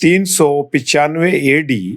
395 AD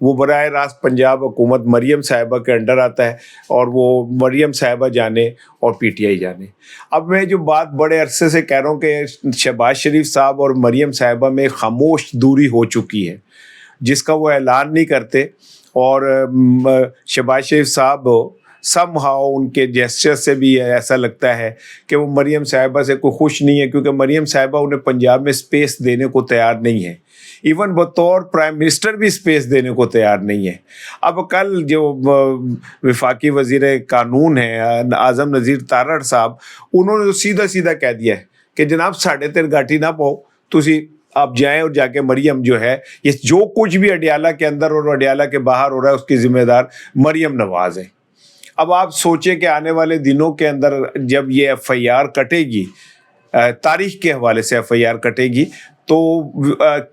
وہ براہ راست پنجاب حکومت مریم صاحبہ کے انڈر آتا ہے اور وہ مریم صاحبہ جانے اور پی ٹی آئی جانے. اب میں جو بات بڑے عرصے سے کہہ رہا ہوں کہ شہباز شریف صاحب اور مریم صاحبہ میں خاموش دوری ہو چکی ہے جس کا وہ اعلان نہیں کرتے, اور شہباز شریف صاحب سم ہاؤ ان کے جیسچر سے بھی ایسا لگتا ہے کہ وہ مریم صاحبہ سے کوئی خوش نہیں ہے, کیونکہ مریم صاحبہ انہیں پنجاب میں اسپیس دینے کو تیار نہیں ہے, ایون بطور پرائم منسٹر بھی اسپیس دینے کو تیار نہیں ہے. اب کل جو وفاقی وزیر قانون ہیں اعظم نذیر تارڑ صاحب, انہوں نے تو سیدھا سیدھا کہہ دیا ہے کہ جناب ساڑھے تیر گاٹی نہ پاؤ, تسی آپ جائیں اور جا کے مریم جو ہے, یہ جو کچھ بھی اڈیالہ کے اندر اور اڈیالہ کے باہر ہو رہا ہے اس کی ذمہ دار مریم نواز ہے. اب آپ سوچیں کہ آنے والے دنوں کے اندر جب یہ ایف آئی آر کٹے گی, تاریخ کے حوالے سے ایف آئی آر کٹے گی, تو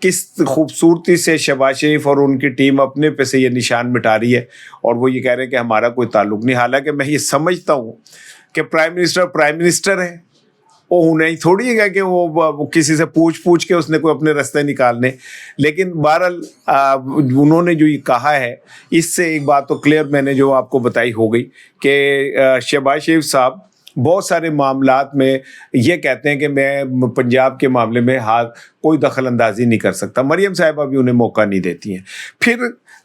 کس خوبصورتی سے شہباز شریف اور ان کی ٹیم اپنے پہ سے یہ نشان مٹا رہی ہے, اور وہ یہ کہہ رہے ہیں کہ ہمارا کوئی تعلق نہیں. حالانکہ میں یہ سمجھتا ہوں کہ پرائم منسٹر ہے, وہ نہیں تھوڑی ہے کہ وہ کسی سے پوچھ کے اس نے کوئی اپنے رستے نکالنے. لیکن بہرحال انہوں نے جو یہ کہا ہے اس سے ایک بات تو کلیئر میں نے جو آپ کو بتائی ہو گئی کہ شہباز شریف صاحب بہت سارے معاملات میں یہ کہتے ہیں کہ میں پنجاب کے معاملے میں کوئی دخل اندازی نہیں کر سکتا. مریم صاحبہ بھی انہیں موقع نہیں دیتی ہیں. پھر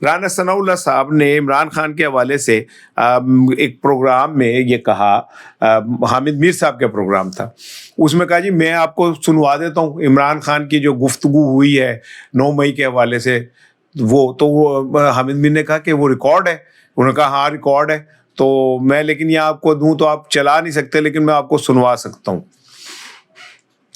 رانا ثناء اللہ صاحب نے عمران خان کے حوالے سے ایک پروگرام میں یہ کہا, حامد میر صاحب کا پروگرام تھا, اس میں کہا جی میں آپ کو سنوا دیتا ہوں عمران خان کی جو گفتگو ہوئی ہے 9 مئی کے حوالے سے. وہ حامد میر نے کہا کہ وہ ریکارڈ ہے. انہوں نے کہا ہاں ریکارڈ ہے, تو میں لیکن یہ آپ کو دوں تو آپ چلا نہیں سکتے, لیکن میں آپ کو سنوا سکتا ہوں.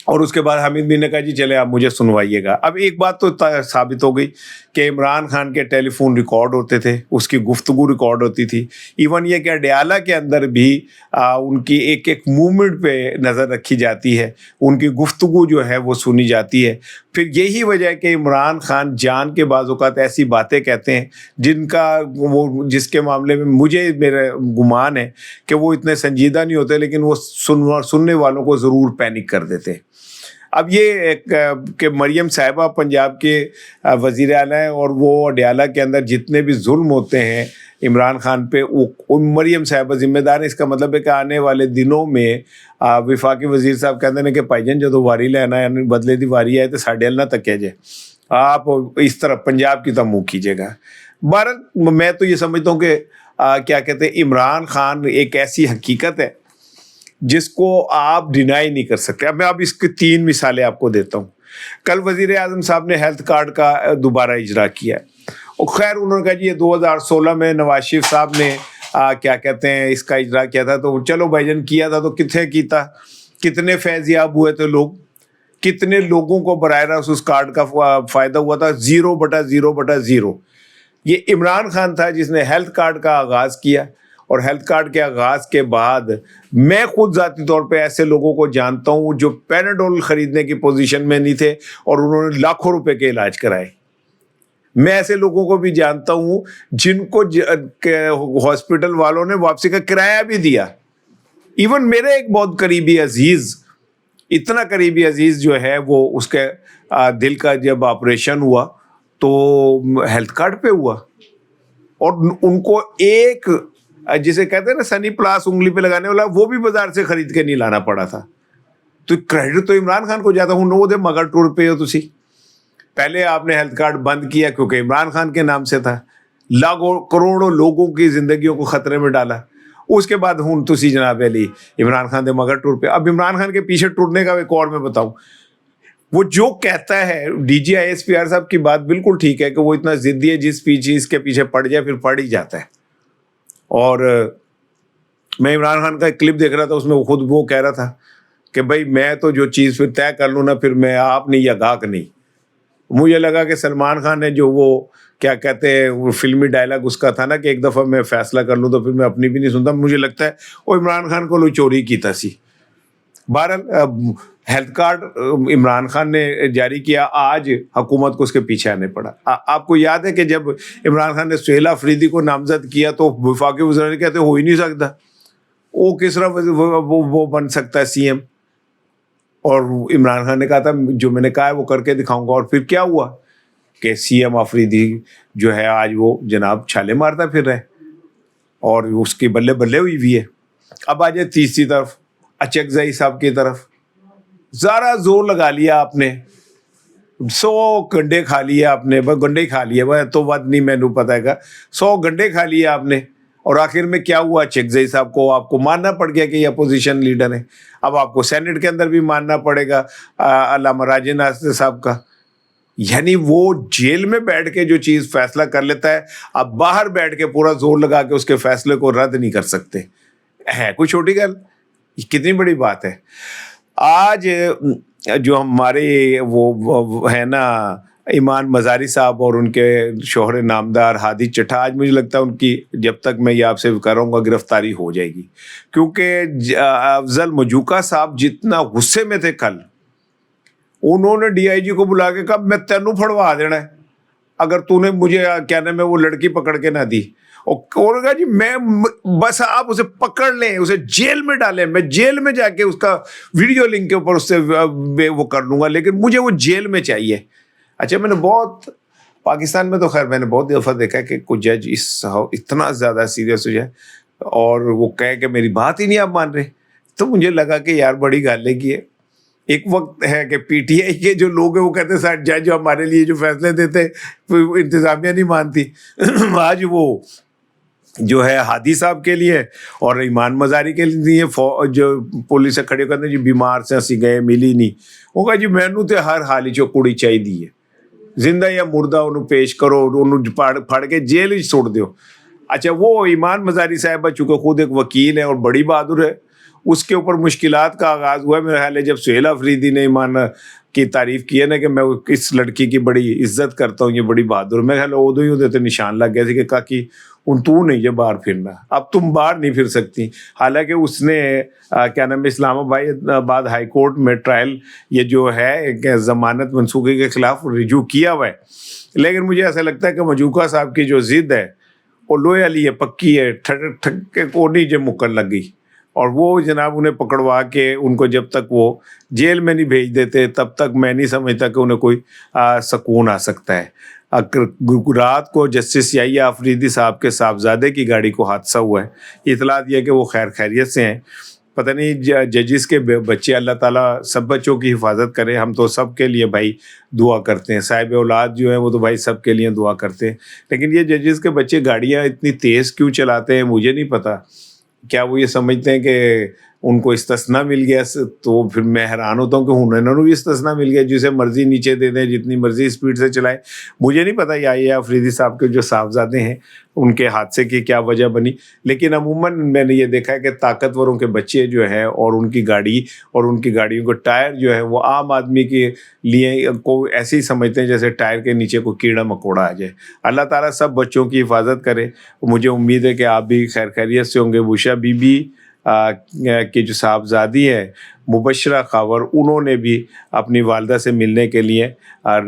اور اس کے بعد حامد میر نے کہا جی چلے آپ مجھے سنوائیے گا. اب ایک بات تو ثابت ہو گئی کہ عمران خان کے ٹیلی فون ریکارڈ ہوتے تھے, اس کی گفتگو ریکارڈ ہوتی تھی. ایون یہ کہ اڈیالہ کے اندر بھی ان کی ایک ایک موومنٹ پہ نظر رکھی جاتی ہے, ان کی گفتگو جو ہے وہ سنی جاتی ہے. پھر یہی وجہ ہے کہ عمران خان جان کے بعض اوقات ایسی باتیں کہتے ہیں جس کے معاملے میں مجھے میرا گمان ہے کہ وہ اتنے سنجیدہ نہیں ہوتے, لیکن وہ سننے والوں کو ضرور پینک کر دیتے. اب یہ کہ مریم صاحبہ پنجاب کے وزیر اعلیٰ ہیں, اور وہ اڈیالہ کے اندر جتنے بھی ظلم ہوتے ہیں عمران خان پہ وہ مریم صاحبہ ذمہ دار ہیں. اس کا مطلب ہے کہ آنے والے دنوں میں وفاقی وزیر صاحب کہتے ہیں کہ بھائی جان جو واری لینا ہے یعنی بدلے دی واری ہے تو ساڈے نہ تکیا جائے, آپ اس طرح پنجاب کی طرف منہ کیجیے گا. بہرحال میں تو یہ سمجھتا ہوں کہ کیا کہتے ہیں عمران خان ایک ایسی حقیقت ہے جس کو آپ ڈینائی نہیں کر سکتے. اب میں اس کی 3 مثالیں آپ کو دیتا ہوں. کل وزیر اعظم صاحب نے ہیلتھ کارڈ کا دوبارہ اجرا کیا ہے, اور خیر انہوں نے کہا جی یہ 2016 میں نواز شریف صاحب نے کیا کہتے ہیں اس کا اجرا کیا تھا, تو چلو بھائی جان کیا تھا تو کتنے کیتا, کتنے فیض یاب ہوئے تھے لوگ, کتنے لوگوں کو براہ راست اس کارڈ کا فائدہ ہوا تھا, 0/0/0. یہ عمران خان تھا جس نے ہیلتھ کارڈ کا آغاز کیا, اور ہیلتھ کارڈ کے آغاز کے بعد میں خود ذاتی طور پہ ایسے لوگوں کو جانتا ہوں جو پیناڈول خریدنے کی پوزیشن میں نہیں تھے اور انہوں نے لاکھوں روپے کے علاج کرائے. میں ایسے لوگوں کو بھی جانتا ہوں جن کو ہاسپٹل والوں نے واپسی کا کرایہ بھی دیا. ایون میرے ایک بہت قریبی عزیز, اتنا قریبی عزیز جو ہے وہ اس کے دل کا جب آپریشن ہوا تو ہیلتھ کارڈ پہ ہوا, اور ان کو ایک جسے کہتے ہیں نا سنی پلاس انگلی پہ لگانے والا, وہ بھی بازار سے خرید کے نہیں لانا پڑا تھا. تو کریڈٹ تو عمران خان کو جاتا ہوں نو دے مگر ٹور پہ ہو تسی. پہلے آپ نے ہیلتھ کارڈ بند کیا کیونکہ عمران خان کے نام سے تھا, لاکھوں کروڑوں لوگوں کی زندگیوں کو خطرے میں ڈالا. اس کے بعد ہوں تسی جناب علی عمران خان دے مگر ٹور پہ. اب عمران خان کے پیچھے ٹرنے کا ایک اور میں بتاؤں, وہ جو کہتا ہے D G I S P R صاحب کی بات بالکل ٹھیک ہے کہ وہ اتنا ضدی ہے, جس چیز کے پیچھے پڑ جائے پھر پڑ ہی جاتا ہے. اور میں عمران خان کا ایک کلپ دیکھ رہا تھا, اس میں وہ خود وہ کہہ رہا تھا کہ بھائی میں تو جو چیز پھر طے کر لوں نا پھر میں آپ نہیں یا گاہک نہیں. مجھے لگا کہ سلمان خان نے جو وہ کیا کہتے ہیں وہ فلمی ڈائلاگ اس کا تھا نا کہ ایک دفعہ میں فیصلہ کر لوں تو پھر میں اپنی بھی نہیں سنتا, مجھے لگتا ہے وہ عمران خان کو لو چوری کی تھی. بہرحال ہیلتھ کارڈ عمران خان نے جاری کیا, آج حکومت کو اس کے پیچھے آنے پڑا. آپ کو یاد ہے کہ جب عمران خان نے سہیل آفریدی کو نامزد کیا تو وفاقی وزراء کہتے ہو ہی نہیں سکتا, وہ کس طرح وہ بن سکتا ہے سی ایم. اور عمران خان نے کہا تھا جو میں نے کہا ہے وہ کر کے دکھاؤں گا, اور پھر کیا ہوا کہ سی ایم آفریدی جو ہے آج وہ جناب چھالے مارتا پھر رہا ہے اور اس کی بلے بلے ہوئی ہے. اب آ جائے تیسری طرف اچکزئی صاحب کی طرف. ذرا زور لگا لیا آپ نے, 100 گنڈے کھا لیے آپ نے, بس گنڈے کھا لیے, وہ تو بات نہیں مینو پتہ ہے گا, 100 گنڈے کھا لیے آپ نے, اور آخر میں کیا ہوا, اچکزئی صاحب کو آپ کو ماننا پڑ گیا کہ یہ اپوزیشن لیڈر ہے. اب آپ کو سینٹ کے اندر بھی ماننا پڑے گا علامہ راجہ ناصر صاحب کا. یعنی وہ جیل میں بیٹھ کے جو چیز فیصلہ کر لیتا ہے, اب باہر بیٹھ کے پورا زور لگا کے اس کے فیصلے کو رد نہیں کر سکتے. ہے کوئی چھوٹی گل, کتنی بڑی بات ہے. آج جو ہمارے وہ ہے نا ایمان مزاری صاحب اور ان کے شوہر نامدار ہادی چٹھا, آج مجھے لگتا ہے ان کی جب تک میں یہ آپ سے کروں گا گرفتاری ہو جائے گی, کیونکہ افضل مجوکا صاحب جتنا غصے میں تھے کل, انہوں نے ڈی آئی جی کو بلا کے کہا میں تینوں پھڑوا دینا ہے اگر تو نے مجھے کیا نام ہے وہ لڑکی پکڑ کے نہ دی. اور کہا جی میں بس آپ اسے پکڑ لیں, اسے جیل میں ڈالیں, میں جیل میں جا کے اس کا ویڈیو لنک کے اوپر اس سے وہ کر لوں گا, لیکن مجھے وہ جیل میں چاہیے. اچھا, میں نے بہت پاکستان میں تو خیر میں نے بہت دفعہ دیکھا کہ کوئی جج اتنا زیادہ سیریس ہو جائے اور وہ کہے کہ میری بات ہی نہیں آپ مان رہے, تو مجھے لگا کہ یار بڑی گالے کی ہے. ایک وقت ہے کہ پی ٹی آئی کے جو لوگ ہیں وہ کہتے ہیں سر جج جو ہمارے لیے جو فیصلے دیتے انتظامیہ نہیں مانتی. آج وہ جو ہے ہادی صاحب کے لیے اور ایمان مزاری کے لیے جو پولیس سے کھڑے کرتے ہیں جی بیمار سے اسی گئے ملی نہیں, وہ کہا جی مینو تے ہر حال جو کڑی چاہیے, زندہ یا مردہ انہوں پیش کرو, انہوں پھڑ کے جیل ہی چھوڑ دیو. اچھا, وہ ایمان مزاری صاحبہ چونکہ خود ایک وکیل ہے اور بڑی بہادر ہے, اس کے اوپر مشکلات کا آغاز ہوا ہے. میرا خیال ہے جب سہیل آفریدی نے ایمان کی تعریف کی ہے نا کہ میں اس لڑکی کی بڑی عزت کرتا ہوں, یہ بڑی بہادر, میں خیال ادو ہی ادھر نشان لگ گیا تھی کہ کاکی تو نہیں یہ باہر پھرنا, اب تم باہر نہیں پھر سکتی. حالانکہ اس نے کیا نام ہے اسلام آباد ہائی کورٹ میں ٹرائل یہ جو ہے ایک ضمانت منسوخی کے خلاف رجوع کیا ہوا ہے, لیکن مجھے ایسا لگتا ہے کہ مجوکا صاحب کی جو ضد ہے وہ لوہے والی ہے, پکی ہے, ٹھک کے کو نہیں جو مکن لگ گئی. اور وہ جناب انہیں پکڑوا کے ان کو جب تک وہ جیل میں نہیں بھیج دیتے تب تک میں نہیں سمجھتا کہ انہیں کوئی سکون آ سکتا ہے. رات کو جسٹس یحییٰ آفریدی صاحب کے صاحبزادے کی گاڑی کو حادثہ ہوا ہے, اطلاع دیا کہ وہ خیر خیریت سے ہیں. پتہ نہیں ججز کے بچے, اللہ تعالیٰ سب بچوں کی حفاظت کرے, ہم تو سب کے لیے بھائی دعا کرتے ہیں, صاحب اولاد جو ہیں وہ تو بھائی سب کے لیے دعا کرتے ہیں. لیکن یہ ججز کے بچے گاڑیاں اتنی تیز کیوں چلاتے ہیں مجھے نہیں پتہ. کیا وہ یہ سمجھتے ہیں کہ ان کو استثنا مل گیا, تو پھر میں حیران ہوتا ہوں کہ انہوں نے بھی استثنا مل گیا, جسے مرضی نیچے دے دیں, جتنی مرضی اسپیڈ سے چلائیں. مجھے نہیں پتہ یحییٰ آفریدی صاحب کے جو صاحبزادے ہیں ان کے حادثے کی کیا وجہ بنی, لیکن عموماً میں نے یہ دیکھا ہے کہ طاقتوروں کے بچے جو ہیں اور ان کی گاڑی اور ان کی گاڑیوں کے ٹائر جو ہے وہ عام آدمی کے لیے کو ایسے ہی سمجھتے ہیں جیسے ٹائر کے نیچے کوئی کیڑا مکوڑا آ جائے. اللہ تعالیٰ سب بچوں کی حفاظت کرے. مجھے امید ہے کہ آپ بھی خیر خیریت سے ہوں گے. بوشا بی بی کے جو صاحبزادی ہے مبشرہ خاور, انہوں نے بھی اپنی والدہ سے ملنے کے لیے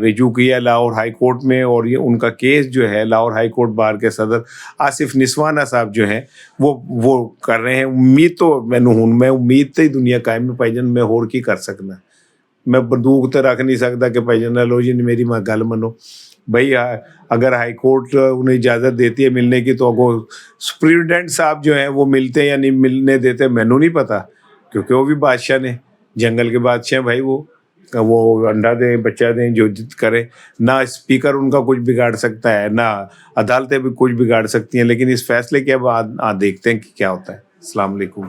رجوع کیا لاہور ہائی کورٹ میں, اور یہ ان کا کیس جو ہے لاہور ہائی کورٹ بار کے صدر آصف نسوانہ صاحب جو ہیں وہ کر رہے ہیں. امید تو میں امید تے دنیا قائم میں پائی جان, میں ہور کی کر سکنا, میں بندوق تے رکھ نہیں سکتا کہ پائی جان لو جی میری گل منو. بھائی اگر ہائی کورٹ انہیں اجازت دیتی ہے ملنے کی تو اگو سپرنٹینڈنٹ صاحب جو ہیں وہ ملتے یا نہیں ملنے دیتے مینوں نہیں پتہ, کیونکہ وہ بھی بادشاہ نے, جنگل کے بادشاہ بھائی, وہ انڈا دیں بچہ دیں جو کریں. نہ اسپیکر ان کا کچھ بگاڑ سکتا ہے, نہ عدالتیں بھی کچھ بگاڑ سکتی ہیں, لیکن اس فیصلے کے بعد دیکھتے ہیں کہ کیا ہوتا ہے. السلام علیکم.